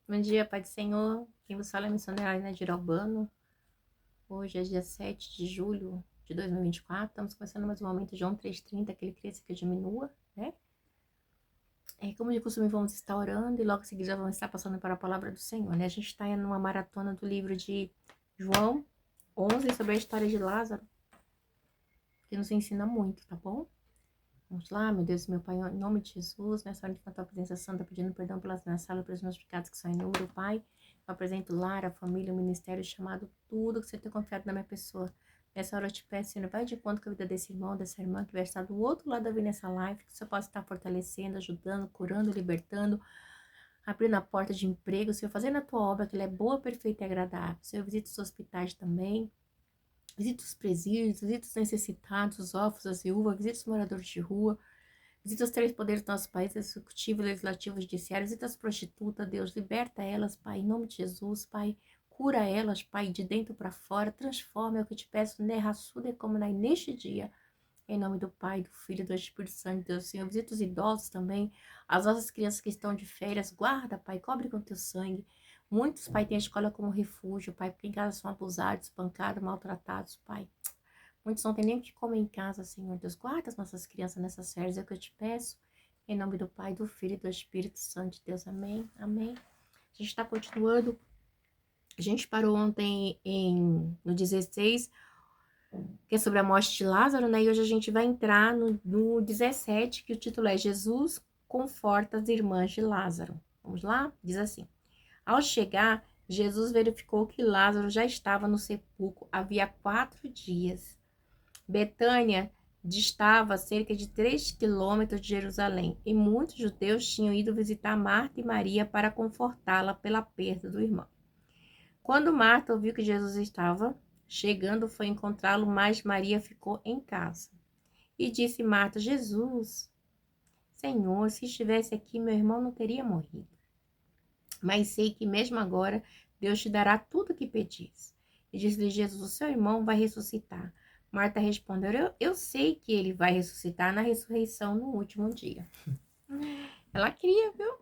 Bom dia, Pai do Senhor. Quem vos fala é a missionária Nadir Albano. Hoje é dia 7 de julho de 2024. Estamos começando mais um momento de João 3,30, que ele cresça, que diminua, né? Como de costume, vamos estar orando e logo em seguida vamos estar passando para a palavra do Senhor, né? A gente está numa maratona do livro de João 11 sobre a história de Lázaro, que nos ensina muito, tá bom? Vamos lá, meu Deus, meu Pai, em nome de Jesus, nessa hora de tua presença santa, pedindo perdão pelas minhas falas, pelos meus pecados que são em número, Pai. Eu apresento Lara, a família, o ministério, chamado, tudo que você tem confiado na minha pessoa. Nessa hora eu te peço, Senhor, vai de encontro com a vida desse irmão, dessa irmã que vai estar do outro lado da vida nessa live, que você possa estar fortalecendo, ajudando, curando, libertando, abrindo a porta de emprego, Senhor, fazendo a tua obra, que ela é boa, perfeita e agradável. Senhor, visita os hospitais também. Visita os presídios, visita os necessitados, os órfãos, as viúvas, visita os moradores de rua. Visita os três poderes do nosso país, executivo, legislativo, judiciário. Visita as prostitutas, Deus, liberta elas, Pai, em nome de Jesus, Pai. Cura elas, Pai, de dentro para fora. Transforma, é o que eu te peço, nerraçuda como neste dia. Em nome do Pai, do Filho e do Espírito Santo, Deus, Senhor. Visita os idosos também, as nossas crianças que estão de férias. Guarda, Pai, cobre com teu sangue. Muitos, Pai, têm a escola como refúgio, Pai, porque em casa são abusados, espancados, maltratados, Pai. Muitos não têm nem o que comer em casa, Senhor Deus. Guarda as nossas crianças nessas férias, é o que eu te peço. Em nome do Pai, do Filho e do Espírito Santo de Deus. Amém. Amém. A gente está continuando. A gente parou ontem no 16, que é sobre a morte de Lázaro, né? E hoje a gente vai entrar no 17, que o título é Jesus conforta as irmãs de Lázaro. Vamos lá? Diz assim. Ao chegar, Jesus verificou que Lázaro já estava no sepulcro havia 4 dias. Betânia distava cerca de 3 quilômetros de Jerusalém, e muitos judeus tinham ido visitar Marta e Maria para confortá-la pela perda do irmão. Quando Marta ouviu que Jesus estava chegando, foi encontrá-lo, mas Maria ficou em casa. E disse Marta: Jesus, Senhor, se estivesse aqui, meu irmão não teria morrido. Mas sei que mesmo agora Deus te dará tudo o que pedis. E disse-lhe Jesus: o seu irmão vai ressuscitar. Marta respondeu: eu sei que ele vai ressuscitar na ressurreição no último dia. Ela queria, viu?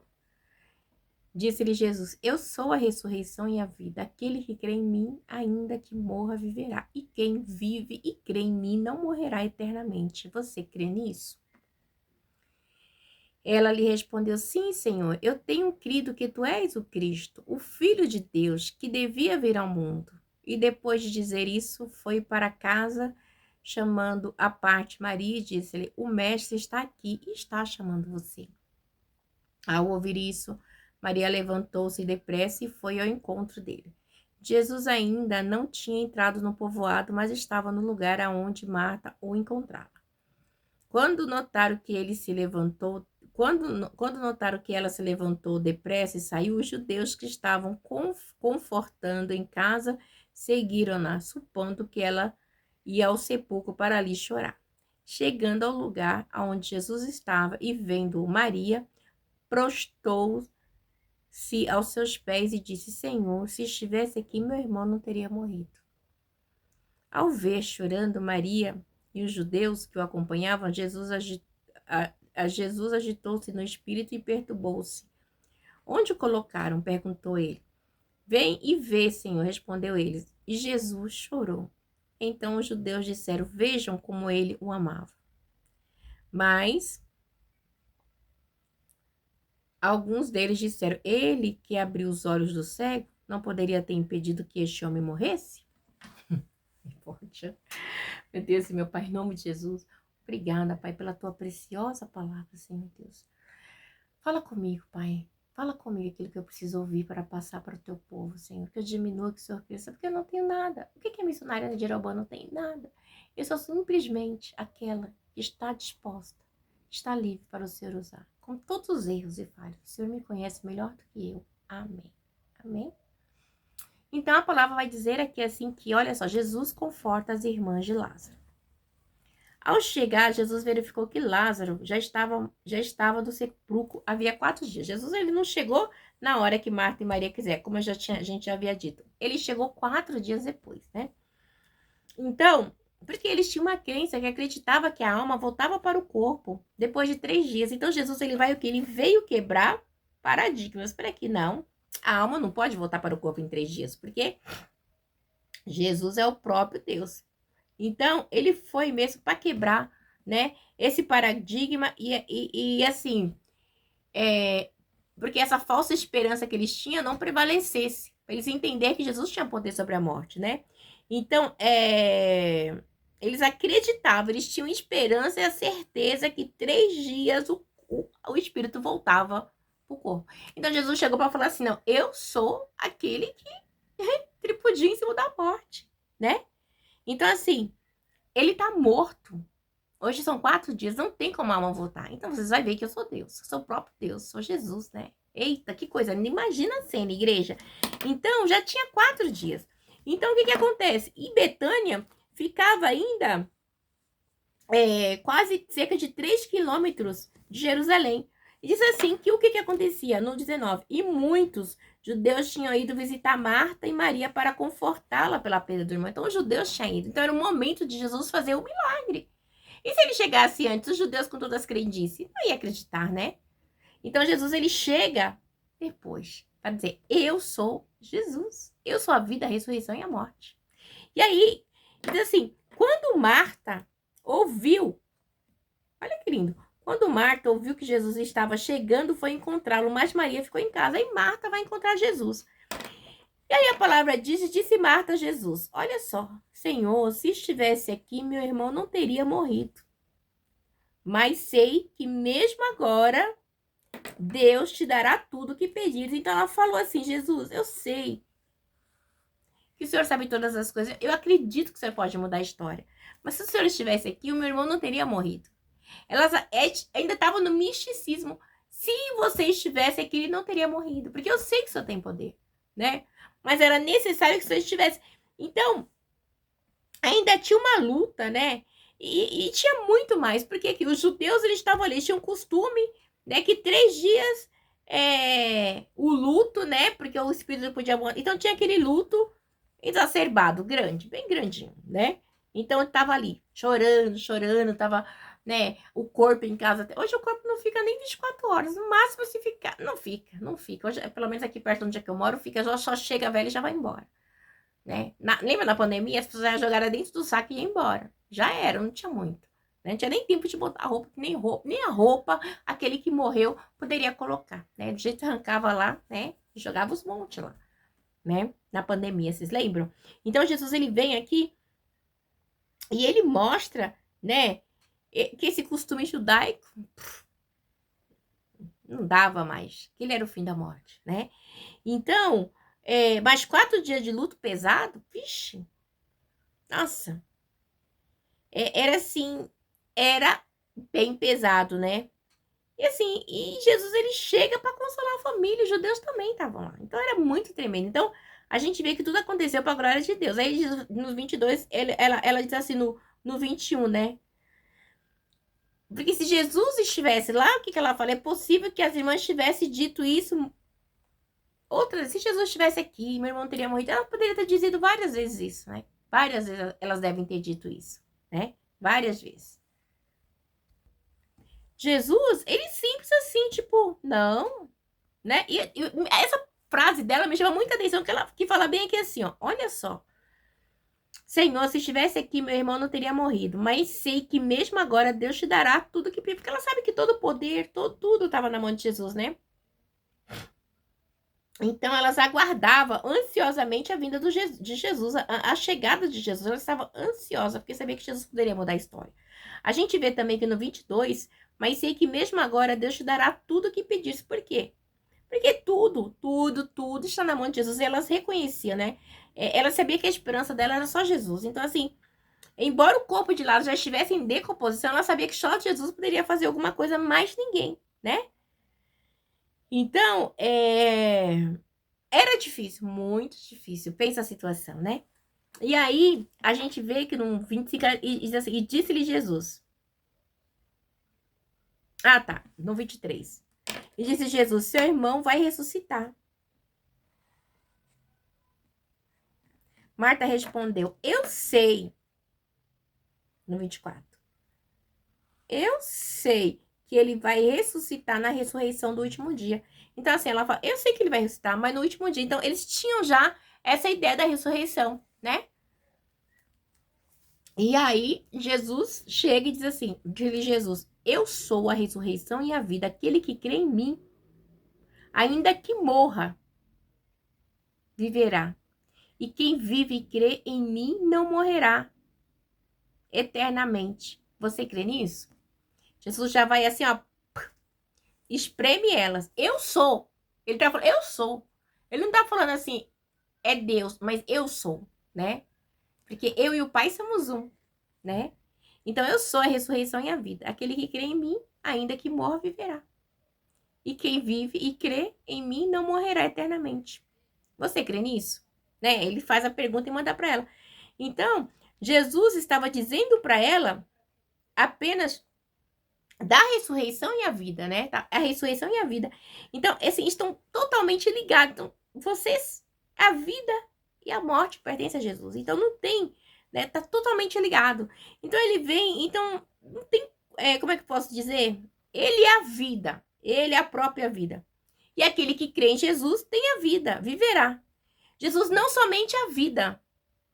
Disse-lhe Jesus: eu sou a ressurreição e a vida. Aquele que crê em mim, ainda que morra, viverá. E quem vive e crê em mim não morrerá eternamente. Você crê nisso? Ela lhe respondeu: sim, Senhor, eu tenho crido que tu és o Cristo, o Filho de Deus, que devia vir ao mundo. E depois de dizer isso, foi para casa, chamando à parte Maria, e disse-lhe: o mestre está aqui e está chamando você. Ao ouvir isso, Maria levantou-se depressa e foi ao encontro dele. Jesus ainda não tinha entrado no povoado, mas estava no lugar aonde Marta o encontrava. Quando notaram que ele se levantou, quando notaram que ela se levantou depressa e saiu, os judeus que estavam confortando em casa seguiram-na, supondo que ela ia ao sepulcro para ali chorar. Chegando ao lugar onde Jesus estava e vendo Maria, prostou-se aos seus pés e disse: Senhor, se estivesse aqui, meu irmão não teria morrido. Ao ver chorando Maria e os judeus que o acompanhavam, Jesus agitou-se no espírito e perturbou-se. Onde o colocaram? Perguntou ele. Vem e vê, Senhor, respondeu ele. E Jesus chorou. Então os judeus disseram: vejam como ele o amava. Mas alguns deles disseram: ele que abriu os olhos do cego não poderia ter impedido que este homem morresse? Poxa, meu Deus e meu Pai, em nome de Jesus, obrigada, Pai, pela tua preciosa palavra, Senhor Deus. Fala comigo, Pai. Fala comigo aquilo que eu preciso ouvir para passar para o teu povo, Senhor. Que eu diminua, que o Senhor cresça, porque eu não tenho nada. O que é missionária de Jeroboão? Não tem nada. Eu sou simplesmente aquela que está disposta, está livre para o Senhor usar, com todos os erros e falhas. O Senhor me conhece melhor do que eu. Amém. Amém. Então a palavra vai dizer aqui assim que, olha só, Jesus conforta as irmãs de Lázaro. Ao chegar, Jesus verificou que Lázaro já estava do sepulcro havia 4 dias. Jesus ele não chegou na hora que Marta e Maria quiser, como a gente já havia dito. Ele chegou 4 dias depois, né? Então, porque eles tinham uma crença que acreditava que a alma voltava para o corpo depois de 3 dias. Então Jesus ele vai o quê? Ele veio quebrar paradigmas. Para que não? A alma não pode voltar para o corpo em 3 dias, porque Jesus é o próprio Deus. Então, ele foi mesmo para quebrar, né, esse paradigma e assim, porque essa falsa esperança que eles tinham não prevalecesse. Para eles entenderem que Jesus tinha poder sobre a morte, né? Então, eles acreditavam, eles tinham esperança e a certeza que 3 dias o espírito voltava pro corpo. Então, Jesus chegou para falar assim, não, eu sou aquele que tripudia em cima da morte, né? Então, assim, ele tá morto. Hoje são 4 dias, não tem como a alma voltar. Então, vocês vão ver que eu sou Deus, eu sou o próprio Deus, sou Jesus, né? Eita, que coisa, imagina a cena, igreja. Então, já tinha 4 dias. Então, o que acontece? E Betânia ficava ainda quase cerca de 3 quilômetros de Jerusalém. E diz assim que o que acontecia no 19? E muitos judeus tinham ido visitar Marta e Maria para confortá-la pela perda do irmão. Então, os judeus tinham ido. Então, era o momento de Jesus fazer o milagre. E se ele chegasse antes, os judeus com todas as crendices, não ia acreditar, né? Então, Jesus, ele chega depois para dizer, eu sou Jesus. Eu sou a vida, a ressurreição e a morte. E aí, diz assim, quando Marta ouviu, olha que lindo, quando Marta ouviu que Jesus estava chegando, foi encontrá-lo, mas Maria ficou em casa. Aí Marta vai encontrar Jesus. E aí a palavra diz, disse Marta a Jesus, olha só, Senhor, se estivesse aqui, meu irmão não teria morrido. Mas sei que mesmo agora, Deus te dará tudo o que pedires. Então ela falou assim, Jesus, eu sei que o Senhor sabe todas as coisas. Eu acredito que o Senhor pode mudar a história. Mas se o Senhor estivesse aqui, o meu irmão não teria morrido. Elas ainda estavam no misticismo. Se você estivesse aqui, ele não teria morrido. Porque eu sei que o Senhor tem poder, né? Mas era necessário que o Senhor estivesse. Então, ainda tinha uma luta, né? E tinha muito mais. Porque aqui, os judeus, eles estavam ali, tinham um costume, né? Que 3 dias o luto, né? Porque o espírito não podia morrer. Então, tinha aquele luto exacerbado, grande, bem grandinho, né? Então, eu tava ali, chorando, tava, né, o corpo em casa. Hoje o corpo não fica nem 24 horas, no máximo se ficar, não fica. Hoje, pelo menos aqui perto onde é que eu moro, fica, só chega velho e já vai embora, né? Lembra na pandemia, as pessoas jogaram dentro do saco e iam embora. Já era, não tinha muito. Né? Não tinha nem tempo de botar roupa, nem a roupa, aquele que morreu poderia colocar, né? Do jeito que arrancava lá, né? E jogava os montes lá, né? Na pandemia, vocês lembram? Então, Jesus, ele vem aqui e ele mostra, né? Que esse costume judaico não dava mais. Que ele era o fim da morte, né? Então, mais 4 dias de luto pesado, vixe, nossa, era assim, era bem pesado, né? E assim, e Jesus, ele chega para consolar a família, os judeus também estavam lá. Então, era muito tremendo. Então, a gente vê que tudo aconteceu para a glória de Deus. Aí, no 22, ela diz assim, no 21, né? Porque se Jesus estivesse lá, o que ela fala? É possível que as irmãs tivessem dito isso outras. Se Jesus estivesse aqui, meu irmão teria morrido. Ela poderia ter dito várias vezes isso, né? Várias vezes elas devem ter dito isso, né? Várias vezes. Jesus, ele simples assim, tipo, não, né? E essa frase dela me chama muita atenção, que ela que fala bem aqui assim, ó. Olha só. Senhor, se estivesse aqui, meu irmão não teria morrido. Mas sei que mesmo agora Deus te dará tudo que... Porque ela sabe que todo o poder, tudo estava na mão de Jesus, né? Então, elas aguardavam ansiosamente a vinda de Jesus, a chegada de Jesus. Elas estavam ansiosas, porque sabia que Jesus poderia mudar a história. A gente vê também que no 22, mas sei que mesmo agora Deus te dará tudo o que pedisse. Por quê? Porque tudo está na mão de Jesus. E elas reconheciam, né? Ela sabia que a esperança dela era só Jesus. Então, assim, embora o corpo de Lázaro já estivesse em decomposição, ela sabia que só Jesus poderia fazer alguma coisa, mais ninguém, né? Então, era difícil, muito difícil. Pensa a situação, né? E aí, a gente vê que no 25, e disse-lhe Jesus. Ah, tá, no 23. E disse Jesus, seu irmão vai ressuscitar. Marta respondeu, eu sei. No 24. Eu sei que ele vai ressuscitar na ressurreição do último dia. Então, assim, ela fala, eu sei que ele vai ressuscitar, mas no último dia. Então, eles tinham já essa ideia da ressurreição, né? E aí, Jesus chega e diz assim, diz Jesus, eu sou a ressurreição e a vida. Aquele que crê em mim, ainda que morra, viverá. E quem vive e crê em mim não morrerá eternamente. Você crê nisso? Jesus já vai assim, ó, espreme elas. Eu sou. Ele tá falando, eu sou. Ele não tá falando assim, é Deus, mas eu sou, né? Porque eu e o Pai somos um, né? Então eu sou a ressurreição e a vida. Aquele que crê em mim, ainda que morra, viverá. E quem vive e crê em mim não morrerá eternamente. Você crê nisso? Né? Ele faz a pergunta e manda para ela. Então, Jesus estava dizendo para ela apenas da ressurreição e a vida, né? A ressurreição e a vida. Então, assim, estão totalmente ligados. Então, vocês, a vida e a morte pertencem a Jesus. Então, não tem, né? Tá totalmente ligado. Então, ele vem, então, não tem, como é que eu posso dizer? Ele é a vida. Ele é a própria vida. E aquele que crê em Jesus tem a vida, viverá. Jesus não somente a vida,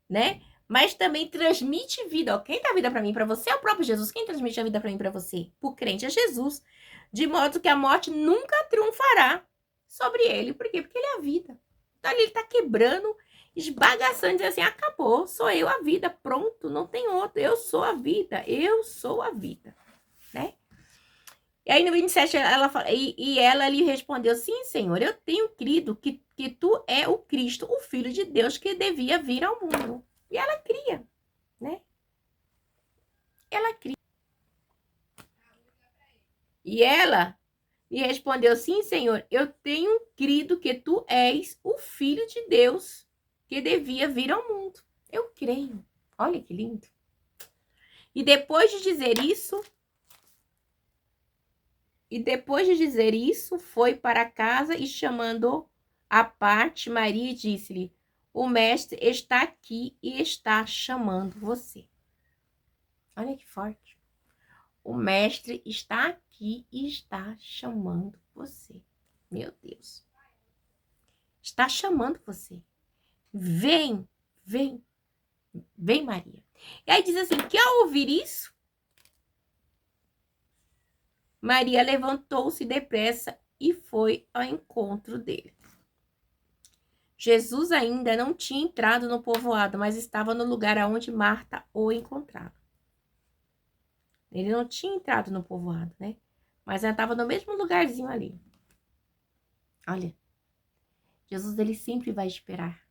né? Mas também transmite vida. Ó, quem dá vida para mim, para você é o próprio Jesus. Quem transmite a vida para mim, para você? O crente é Jesus. De modo que a morte nunca triunfará sobre ele. Por quê? Porque ele é a vida. Então ele está quebrando, esbagaçando, dizendo assim, acabou, sou eu a vida, pronto, não tem outro. Eu sou a vida, eu sou a vida, né? E aí no 27, ela fala, e ela lhe respondeu, sim, Senhor, eu tenho crido que tu é o Cristo, o Filho de Deus que devia vir ao mundo. E ela cria, né? Ela cria. E ela lhe respondeu, sim, Senhor, eu tenho crido que tu és o Filho de Deus que devia vir ao mundo. Eu creio. Olha que lindo. E depois de dizer isso, foi para casa e chamando à parte Maria, disse-lhe, o mestre está aqui e está chamando você. Olha que forte. O mestre está aqui e está chamando você. Meu Deus. Está chamando você. Vem, vem, vem, Maria. E aí diz assim, que ao ouvir isso, Maria levantou-se depressa e foi ao encontro dele. Jesus ainda não tinha entrado no povoado, mas estava no lugar aonde Marta o encontrava. Ele não tinha entrado no povoado, né? Mas ela estava no mesmo lugarzinho ali. Olha, Jesus, ele sempre vai esperar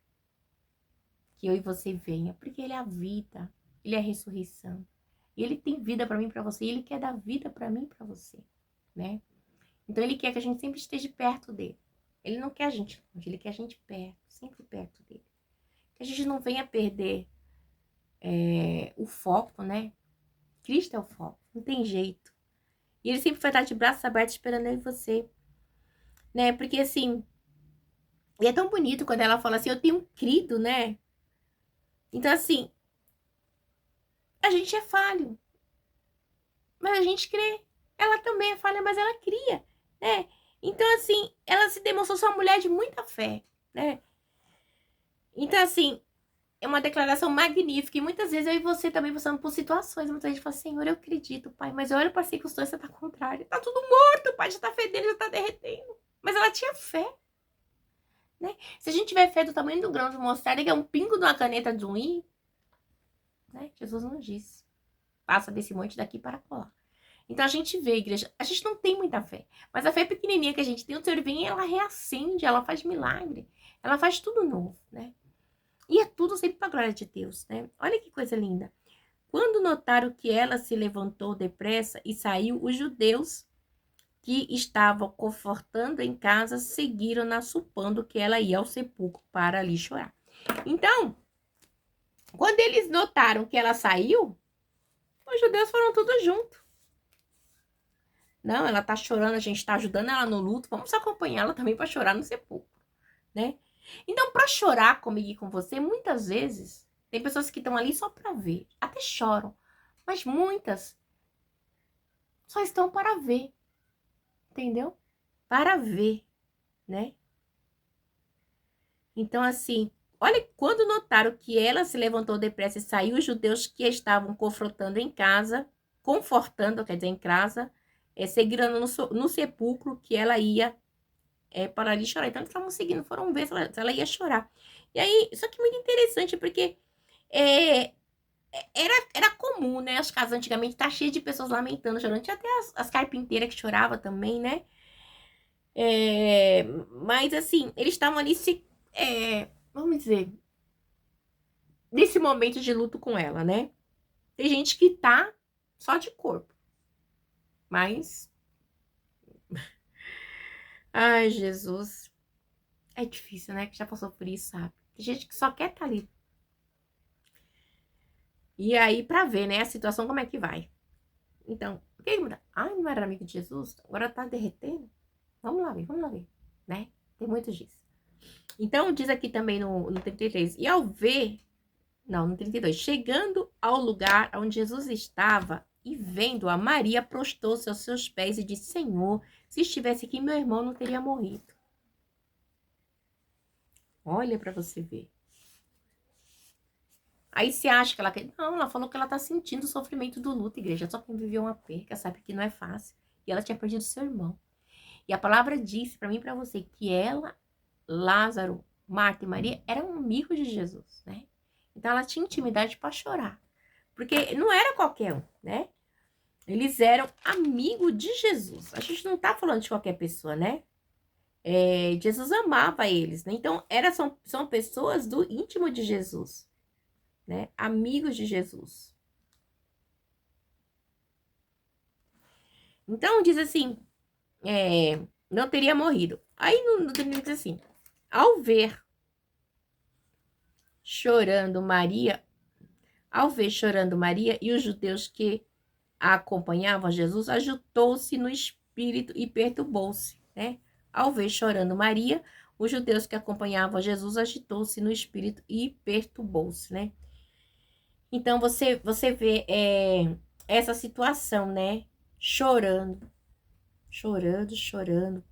que eu e você venha, porque ele é a vida, ele é a ressurreição. E ele tem vida para mim e para você, e ele quer dar vida para mim e para você, né? Então ele quer que a gente sempre esteja perto dele. Ele não quer a gente longe, ele quer a gente perto, sempre perto dele. Que a gente não venha perder o foco, né? Cristo é o foco, não tem jeito. E ele sempre vai estar de braços abertos esperando eu e você, né? Porque assim, e é tão bonito quando ela fala assim, eu tenho crido, né? Então assim, a gente é falho, mas a gente crê. Ela também é falha, mas ela cria, né? Então assim, ela se demonstrou ser uma mulher de muita fé, né? Então assim, é uma declaração magnífica. E muitas vezes eu e você também passamos por situações. Muita gente fala, Senhor, eu acredito, Pai. Mas eu olho para a circunstância e tá contrário. Tá tudo morto, Pai. Já tá fedendo, já tá derretendo. Mas ela tinha fé, né? Se a gente tiver fé do tamanho do grão de mostarda, que é um pingo de uma caneta de um i, né? Jesus não disse. Passa desse monte daqui para lá. Então a gente vê, igreja, a gente não tem muita fé. Mas a fé pequenininha que a gente tem, o Senhor vem e ela reacende, ela faz milagre. Ela faz tudo novo, né? E é tudo sempre para a glória de Deus, né? Olha que coisa linda. Quando notaram que ela se levantou depressa e saiu, os judeus que estavam confortando em casa seguiram-na, supondo que ela ia ao sepulcro para ali chorar. Então, quando eles notaram que ela saiu, os judeus foram todos juntos. Não, ela tá chorando, a gente tá ajudando ela no luto, vamos acompanhar ela também para chorar no sepulcro, né? Então, para chorar comigo e com você, muitas vezes, tem pessoas que estão ali só para ver, até choram, mas muitas só estão para ver, entendeu? Para ver, né? Então, assim, olha, quando notaram que ela se levantou depressa e saiu, os judeus que estavam confrontando em casa, confortando, quer dizer, em casa, seguiram no sepulcro que ela ia parar de chorar. Então, eles estavam seguindo, foram ver se ela ia chorar. E aí, só que muito interessante, porque é, era comum, né? As casas antigamente tá cheio de pessoas lamentando, chorando. Tinha até as carpinteiras que choravam também, né? Mas assim, eles estavam ali vamos dizer, nesse momento de luto com ela, né? Tem gente que tá só de corpo. Mas, ai, Jesus, é difícil, né? Que já passou por isso, sabe? Tem gente que só quer estar ali. E aí, pra ver, né, a situação, como é que vai. Então, o que muda? Ai, não era amigo de Jesus? Agora tá derretendo? Vamos lá ver, né? Tem muito disso. Então, diz aqui também no 33, e ao ver, não, no 32, chegando ao lugar onde Jesus estava e vendo-a, Maria prostou-se aos seus pés e disse, Senhor, se estivesse aqui, meu irmão não teria morrido. Olha para você ver. Aí você acha que ela quer... Não, ela falou que ela tá sentindo o sofrimento do luto, igreja. Só quem viveu uma perca sabe que não é fácil. E ela tinha perdido seu irmão. E a palavra disse para mim e para você que ela, Lázaro, Marta e Maria eram amigos de Jesus, né? Então ela tinha intimidade para chorar. Porque não era qualquer um, né? Eles eram amigos de Jesus. A gente não tá falando de qualquer pessoa, né? Jesus amava eles, né? Então são pessoas do íntimo de Jesus, né? Amigos de Jesus. Então diz assim, não teria morrido. Aí no diz assim, ao ver chorando Maria e os judeus que a acompanhavam Jesus, agitou-se no espírito e perturbou-se, né? Ao ver chorando Maria, os judeus que acompanhavam Jesus agitou-se no espírito e perturbou-se, né? Então você vê essa situação, né? Chorando,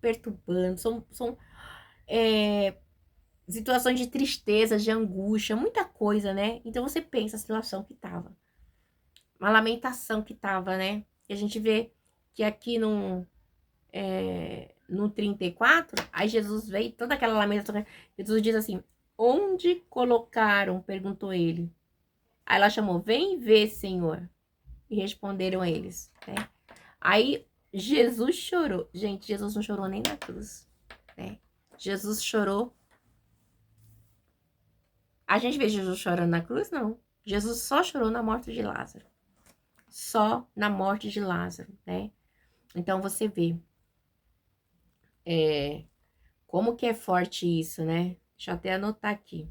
perturbando, são situações de tristeza, de angústia, muita coisa, né? Então você pensa a situação que tava, uma lamentação que tava, né? E a gente vê que aqui no 34, aí Jesus veio, toda aquela lamentação, Jesus diz assim, onde colocaram? Perguntou ele. Aí ela chamou, vem ver, Senhor. E responderam eles, né? Aí Jesus chorou. Gente, Jesus não chorou nem na cruz, né? Jesus chorou. A gente vê Jesus chorando na cruz? Não. Jesus só chorou na morte de Lázaro. Só na morte de Lázaro, né? Então você vê como que é forte isso, né? Deixa eu até anotar aqui.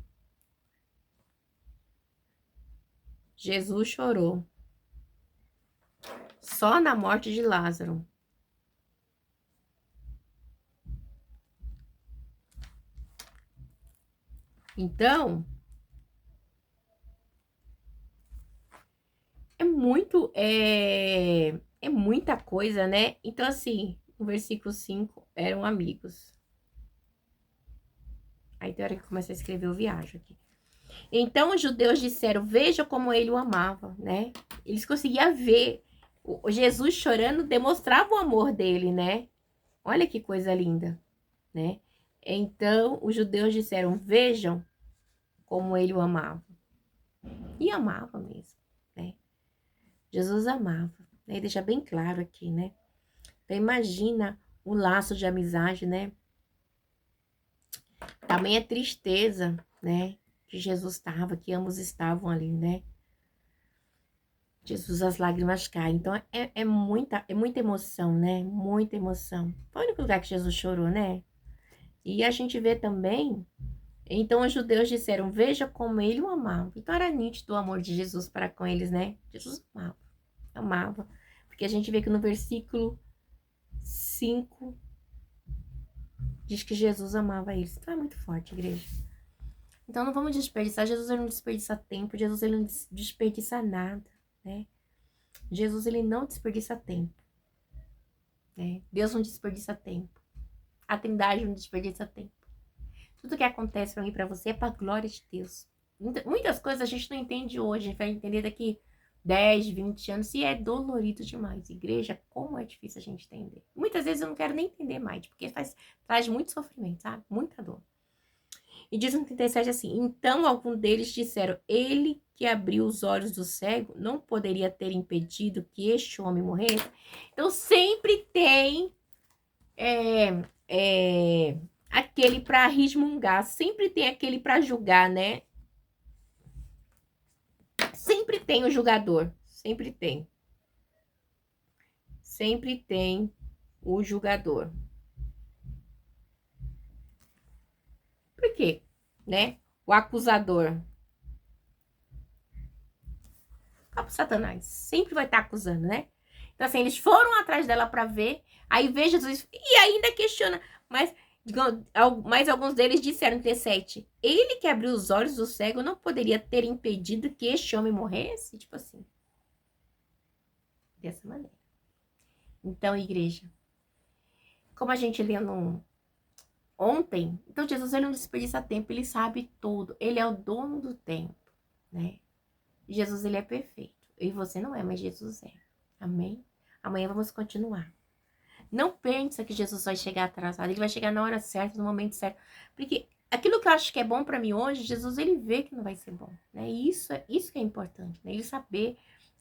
Jesus chorou só na morte de Lázaro. Então, é muita coisa, né? Então, assim, no versículo 5, eram amigos. Aí tem hora que começa a escrever, eu viajo aqui. Então, os judeus disseram, veja como ele o amava, né? Eles conseguiam ver. O Jesus chorando demonstrava o amor dele, né? Olha que coisa linda, né? Então, os judeus disseram, vejam como ele o amava. E amava mesmo, né? Jesus amava, né? Deixa bem claro aqui, né? Então, imagina o laço de amizade, né? Também a tristeza, né? Que Jesus estava, que ambos estavam ali, né? Jesus, as lágrimas caem. Então, é muita emoção, né? Muita emoção. Foi o único lugar que Jesus chorou, né? E a gente vê também. Então, os judeus disseram, veja como ele o amava. Então, era nítido o amor de Jesus para com eles, né? Jesus amava, amava. Porque a gente vê que no versículo 5 diz que Jesus amava eles. Então, é muito forte, igreja. Então, não vamos desperdiçar. Jesus, ele não desperdiça tempo. Jesus, ele não desperdiça nada, né? Jesus, ele não desperdiça tempo. né? Deus não desperdiça tempo. A Trindade não desperdiça tempo. Tudo que acontece para mim e para você é para glória de Deus. Muitas coisas a gente não entende hoje, a gente vai entender daqui 10, 20 anos, e é dolorido demais. Igreja, como é difícil a gente entender. Muitas vezes eu não quero nem entender mais, porque traz muito sofrimento, sabe? Muita dor. E diz no 37 assim: então algum deles disseram, ele que abriu os olhos do cego não poderia ter impedido que este homem morresse? Então sempre tem aquele para resmungar, sempre tem aquele para julgar, né? Sempre tem o julgador, sempre tem. Sempre tem o julgador. Por quê? Né? O acusador. O Satanás sempre vai estar acusando, né? Então, assim, eles foram atrás dela para ver, aí vê Jesus e ainda questiona. Mas alguns deles disseram, T7, ele que abriu os olhos do cego não poderia ter impedido que este homem morresse? Tipo assim. Dessa maneira. Então, igreja, como a gente leu ontem, então Jesus ele não desperdiça tempo, ele sabe tudo, ele é o dono do tempo, né? Jesus ele é perfeito, e você não é, mas Jesus é. Amém? Amanhã vamos continuar. Não pensa que Jesus vai chegar atrasado, ele vai chegar na hora certa, no momento certo, porque aquilo que eu acho que é bom para mim hoje, Jesus ele vê que não vai ser bom, né? E isso que é importante, né? Ele saber,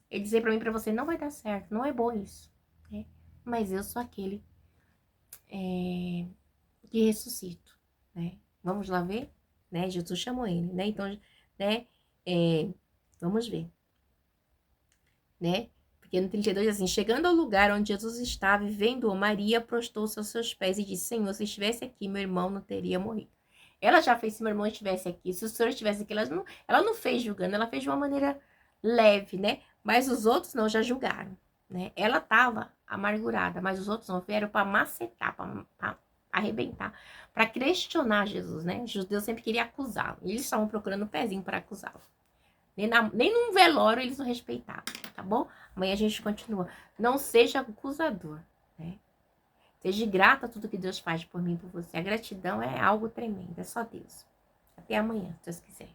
ele dizer para mim, para você, não vai dar certo, não é bom isso, né? Mas eu sou aquele que ressuscito, né? Vamos lá ver, né? Jesus chamou ele, né? Então, né? Vamos ver, né? Porque no 32 assim, chegando ao lugar onde Jesus estava e vendo-o, Maria prostou-se aos seus pés e disse, Senhor, se estivesse aqui, meu irmão não teria morrido. Ela já fez, se meu irmão estivesse aqui, se o Senhor estivesse aqui, ela não fez julgando, ela fez de uma maneira leve, né? Mas os outros não, já julgaram, né? Ela estava amargurada, mas os outros não vieram para macetar, para arrebentar, para questionar Jesus, né? Os judeus sempre queriam acusá-lo, eles estavam procurando um pezinho para acusá-lo. Nem num velório eles não respeitavam, tá bom? Amanhã a gente continua. Não seja acusador, né? Seja grata a tudo que Deus faz por mim e por você. A gratidão é algo tremendo, é só Deus. Até amanhã, se Deus quiser.